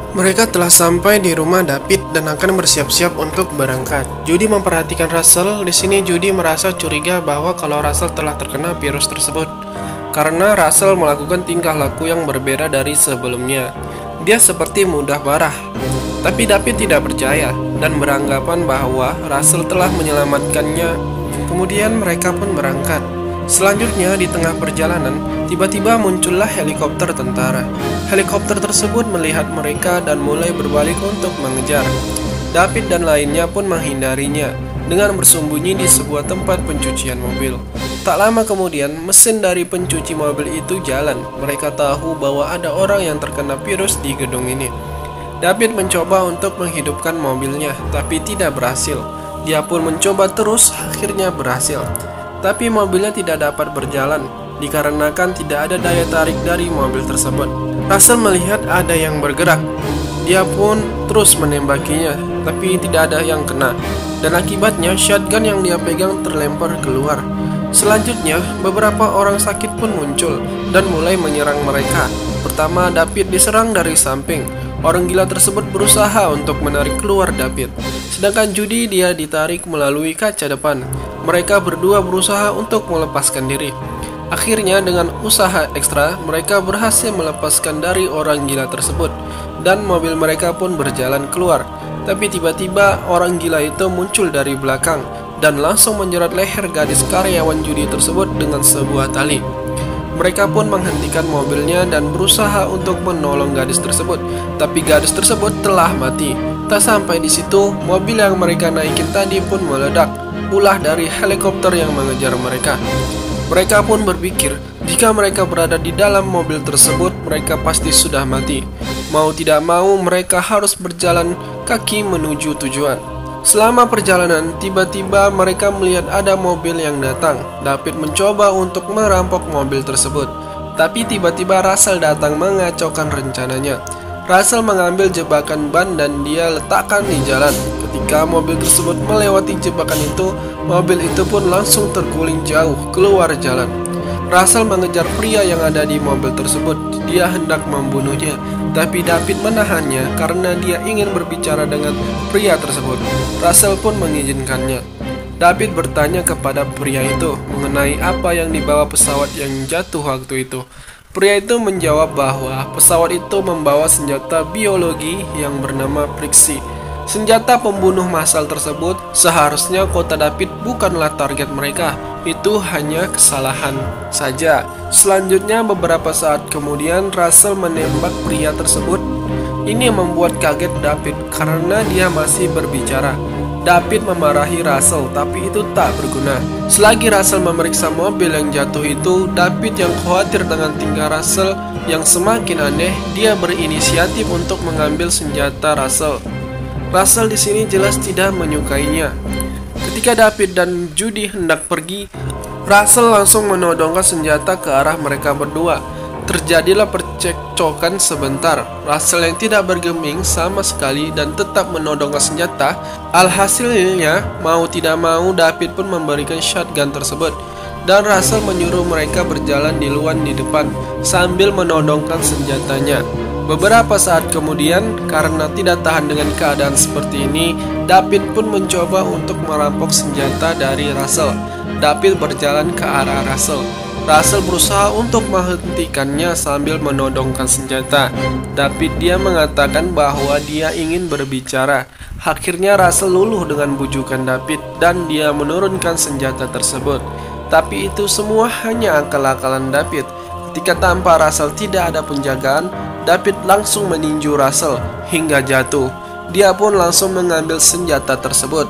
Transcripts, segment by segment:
Mereka telah sampai di rumah David dan akan bersiap-siap untuk berangkat. Judy memperhatikan Russell. Di sini Judy merasa curiga bahwa kalau Russell telah terkena virus tersebut, karena Russell melakukan tingkah laku yang berbeda dari sebelumnya. Dia seperti mudah marah. Tapi David tidak percaya dan beranggapan bahwa Russell telah menyelamatkannya. Kemudian mereka pun berangkat. Selanjutnya di tengah perjalanan, tiba-tiba muncullah helikopter tentara. Helikopter tersebut melihat mereka dan mulai berbalik untuk mengejar. David dan lainnya pun menghindarinya dengan bersembunyi di sebuah tempat pencucian mobil. Tak lama kemudian, mesin dari pencuci mobil itu jalan. Mereka tahu bahwa ada orang yang terkena virus di gedung ini. David mencoba untuk menghidupkan mobilnya, tapi tidak berhasil. Dia pun mencoba terus, akhirnya berhasil. Tapi mobilnya tidak dapat berjalan, dikarenakan tidak ada daya tarik dari mobil tersebut. Russell melihat ada yang bergerak. Dia pun terus menembakinya, tapi tidak ada yang kena. Dan akibatnya shotgun yang dia pegang terlempar keluar. Selanjutnya, beberapa orang sakit pun muncul dan mulai menyerang mereka. Pertama, David diserang dari samping. Orang gila tersebut berusaha untuk menarik keluar David. Sedangkan Judy dia ditarik melalui kaca depan. Mereka berdua berusaha untuk melepaskan diri. Akhirnya dengan usaha ekstra, mereka berhasil melepaskan dari orang gila tersebut. Dan mobil mereka pun berjalan keluar. Tapi tiba-tiba orang gila itu muncul dari belakang dan langsung menjerat leher gadis karyawan judi tersebut dengan sebuah tali. Mereka pun menghentikan mobilnya dan berusaha untuk menolong gadis tersebut. Tapi gadis tersebut telah mati. Tak sampai di situ, mobil yang mereka naikin tadi pun meledak. Ulah dari helikopter yang mengejar mereka. Mereka pun berpikir, jika mereka berada di dalam mobil tersebut, mereka pasti sudah mati. Mau tidak mau, mereka harus berjalan kaki menuju tujuan. Selama perjalanan, tiba-tiba mereka melihat ada mobil yang datang. David mencoba untuk merampok mobil tersebut. Tapi tiba-tiba Russell datang mengacaukan rencananya. Russell mengambil jebakan ban dan dia letakkan di jalan. Ketika mobil tersebut melewati jebakan itu, mobil itu pun langsung terguling jauh keluar jalan. Russell mengejar pria yang ada di mobil tersebut. Dia hendak membunuhnya, tapi David menahannya karena dia ingin berbicara dengan pria tersebut. Russell pun mengizinkannya. David bertanya kepada pria itu mengenai apa yang dibawa pesawat yang jatuh waktu itu. Pria itu menjawab bahwa pesawat itu membawa senjata biologi yang bernama Prixie. Senjata pembunuh massal tersebut seharusnya kota David bukanlah target mereka. Itu hanya kesalahan saja. Selanjutnya beberapa saat kemudian Russell menembak pria tersebut. Ini membuat kaget David karena dia masih berbicara. David memarahi Russell, tapi itu tak berguna. Selagi Russell memeriksa mobil yang jatuh itu, David yang khawatir dengan tingkah Russell yang semakin aneh, dia berinisiatif untuk mengambil senjata Russell. Russell di sini jelas tidak menyukainya. Ketika David dan Judy hendak pergi, Russell langsung menodongkan senjata ke arah mereka berdua. Terjadilah percekcokan sebentar. Russell yang tidak bergeming sama sekali dan tetap menodongkan senjata. Alhasilnya, mau tidak mau David pun memberikan shotgun tersebut. Dan Russell menyuruh mereka berjalan di luar di depan sambil menodongkan senjatanya. Beberapa saat kemudian, karena tidak tahan dengan keadaan seperti ini, David pun mencoba untuk merampok senjata dari Russell. David berjalan ke arah Russell. Russell berusaha untuk menghentikannya sambil menodongkan senjata. David dia mengatakan bahwa dia ingin berbicara. Akhirnya Russell luluh dengan bujukan David dan dia menurunkan senjata tersebut. Tapi itu semua hanya akal-akalan David. Ketika tanpa Russell tidak ada penjagaan, David langsung meninju Russell hingga jatuh. Dia pun langsung mengambil senjata tersebut.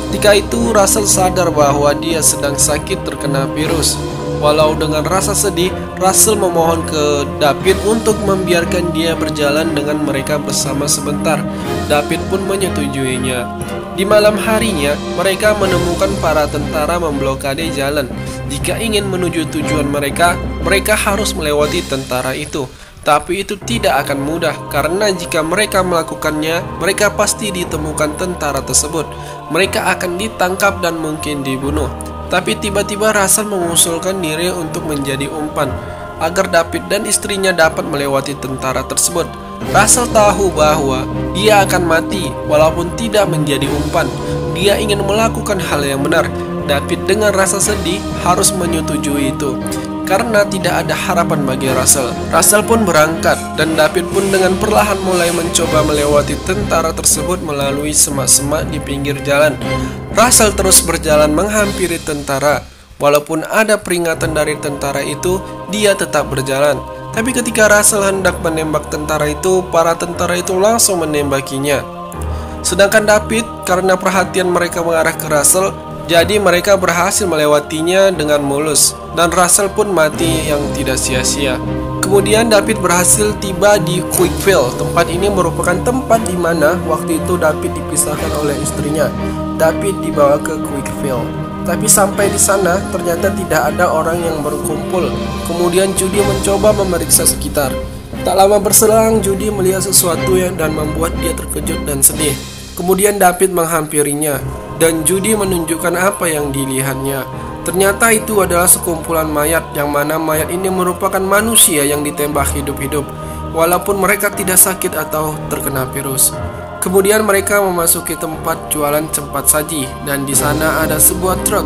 Ketika itu Russell sadar bahwa dia sedang sakit terkena virus. Walau dengan rasa sedih, Russell memohon ke David untuk membiarkan dia berjalan dengan mereka bersama sebentar. David pun menyetujuinya. Di malam harinya, mereka menemukan para tentara memblokade jalan. Jika ingin menuju tujuan mereka, mereka harus melewati tentara itu. Tapi itu tidak akan mudah, karena jika mereka melakukannya, mereka pasti ditemukan tentara tersebut. Mereka akan ditangkap dan mungkin dibunuh. Tapi tiba-tiba Russell mengusulkan diri untuk menjadi umpan, agar David dan istrinya dapat melewati tentara tersebut. Russell tahu bahwa dia akan mati walaupun tidak menjadi umpan. Dia ingin melakukan hal yang benar. David dengan rasa sedih harus menyetujui itu, karena tidak ada harapan bagi Russell. Russell pun berangkat, dan David pun dengan perlahan mulai mencoba melewati tentara tersebut melalui semak-semak di pinggir jalan. Russell terus berjalan menghampiri tentara. Walaupun ada peringatan dari tentara itu, dia tetap berjalan. Tapi ketika Russell hendak menembak tentara itu, para tentara itu langsung menembakinya. Sedangkan David, karena perhatian mereka mengarah ke Russell, jadi mereka berhasil melewatinya dengan mulus, dan Russell pun mati yang tidak sia-sia. Kemudian David berhasil tiba di Quickville. Tempat ini merupakan tempat di mana waktu itu David dipisahkan oleh istrinya. David dibawa ke Quickville. Tapi sampai di sana ternyata tidak ada orang yang berkumpul. Kemudian Judy mencoba memeriksa sekitar. Tak lama berselang, Judy melihat sesuatu dan membuat dia terkejut dan sedih. Kemudian David menghampirinya, dan Judy menunjukkan apa yang dilihatnya. Ternyata itu adalah sekumpulan mayat, yang mana mayat ini merupakan manusia yang ditembak hidup-hidup, walaupun mereka tidak sakit atau terkena virus. Kemudian mereka memasuki tempat jualan cepat saji, dan di sana ada sebuah truk.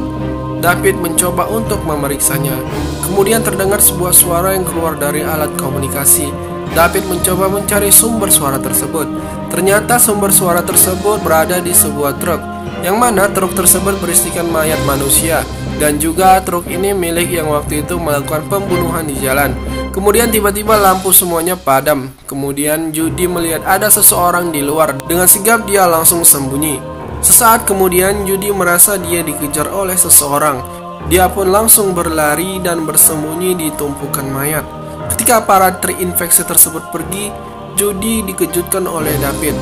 David mencoba untuk memeriksanya. Kemudian terdengar sebuah suara yang keluar dari alat komunikasi. David mencoba mencari sumber suara tersebut. Ternyata sumber suara tersebut berada di sebuah truk, yang mana truk tersebut berisikan mayat manusia, dan juga truk ini milik yang waktu itu melakukan pembunuhan di jalan. Kemudian tiba-tiba lampu semuanya padam. Kemudian Judy melihat ada seseorang di luar. Dengan sigap dia langsung sembunyi. Sesaat kemudian Judy merasa dia dikejar oleh seseorang. Dia pun langsung berlari dan bersembunyi di tumpukan mayat. Ketika para terinfeksi tersebut pergi, Judy dikejutkan oleh David.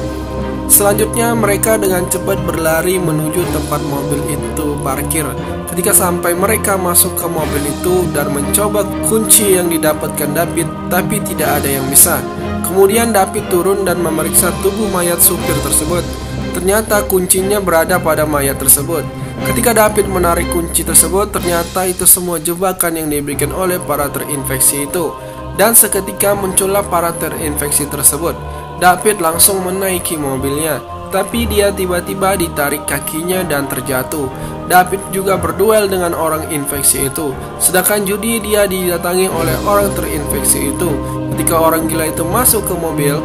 Selanjutnya mereka dengan cepat berlari menuju tempat mobil itu parkir. Ketika sampai mereka masuk ke mobil itu dan mencoba kunci yang didapatkan David, tapi tidak ada yang bisa. Kemudian David turun dan memeriksa tubuh mayat supir tersebut. Ternyata kuncinya berada pada mayat tersebut. Ketika David menarik kunci tersebut, ternyata itu semua jebakan yang diberikan oleh para terinfeksi itu. Dan seketika muncullah para terinfeksi tersebut. David langsung menaiki mobilnya, tapi dia tiba-tiba ditarik kakinya dan terjatuh. David juga berduel dengan orang infeksi itu, sedangkan Judy dia didatangi oleh orang terinfeksi itu. Ketika orang gila itu masuk ke mobil,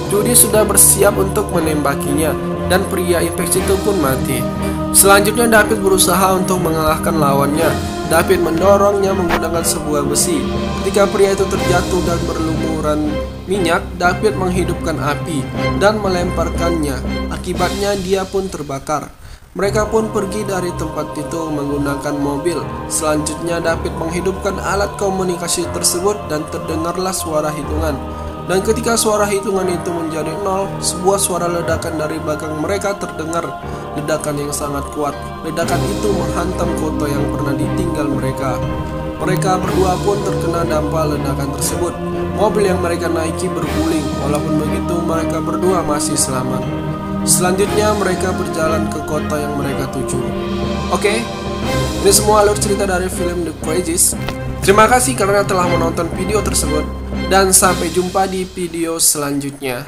Judy sudah bersiap untuk menembakinya, dan pria infeksi itu pun mati. Selanjutnya David berusaha untuk mengalahkan lawannya. David mendorongnya menggunakan sebuah besi. Ketika pria itu terjatuh dan berlumuran minyak, David menghidupkan api dan melemparkannya. Akibatnya dia pun terbakar. Mereka pun pergi dari tempat itu menggunakan mobil. Selanjutnya David menghidupkan alat komunikasi tersebut dan terdengarlah suara hitungan. Dan ketika suara hitungan itu menjadi 0, sebuah suara ledakan dari belakang mereka terdengar. Ledakan yang sangat kuat. Ledakan itu menghantam kota yang pernah ditinggal mereka. Mereka berdua pun terkena dampak ledakan tersebut. Mobil yang mereka naiki berguling. Walaupun begitu mereka berdua masih selamat. Selanjutnya mereka berjalan ke kota yang mereka tuju. Oke, ini semua alur cerita dari film The Crazies. Terima kasih karena telah menonton video tersebut, dan sampai jumpa di video selanjutnya.